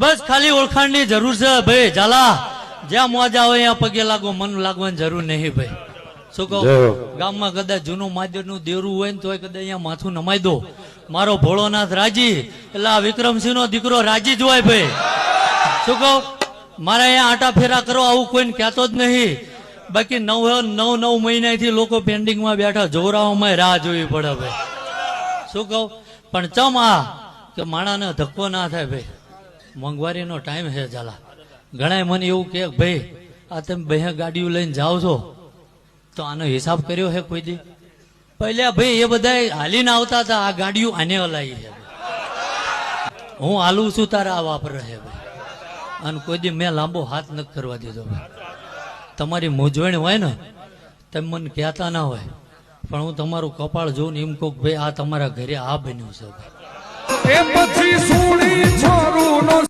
બસ ખાલી ઓળખાણની જરૂર છે ભાઈ ઝાલા, જ્યાં મોજા હોય ત્યાં પગે લાગો, મન લાગવાની જરૂર નહીં ભાઈ. શું કહું, ગામમાં કદાચ જૂનું માધ્યમનું દેરું હોય ને તોય કદાચ અહીંયા માથું નમાઈ દો. મારો ભોળોનાથ રાજી, એટલે આ વિક્રમસિંહ નો દીકરો રાજી જ હોય ભાઈ. શું કહું, મારે અહીંયા આટા ફેરા કરો આવું કોઈને કહેતો જ નહીં. બાકી 9 મહિનાથી લોકો પેન્ડિંગમાં બેઠા, જોરાઓમાં રાહ જોવી પડે ભાઈ. શું કહું, પણ ચમ આ કે માણાને ધક્કો ના થાય ભાઈ. મોંઘવારીનો ટાઈમ છે ઝાલા. ઘણા મને એવું કે ભાઈ આ તમે બે ગાડીઓ લઈને જાઓ છો તો આનો હિસાબ કર્યો છે કોઈ દી? પહેલા ભાઈ એ બધા હાલીને આવતા હતા, આ ગાડીઓ આને હલાવી છે. હું હાલું છું તારે આ વાપરે છે ભાઈ. અને કોઈ દી મેં લાંબો હાથ નથી કરવા દીધો ભાઈ. તમારી મૂંઝવણ હોય ને તમે મને કહેતા ના હોય, પણ હું તમારું કપાળ જોઉં ને એમ કહું ભાઈ આ તમારા ઘરે આ બન્યું છે ભાઈ.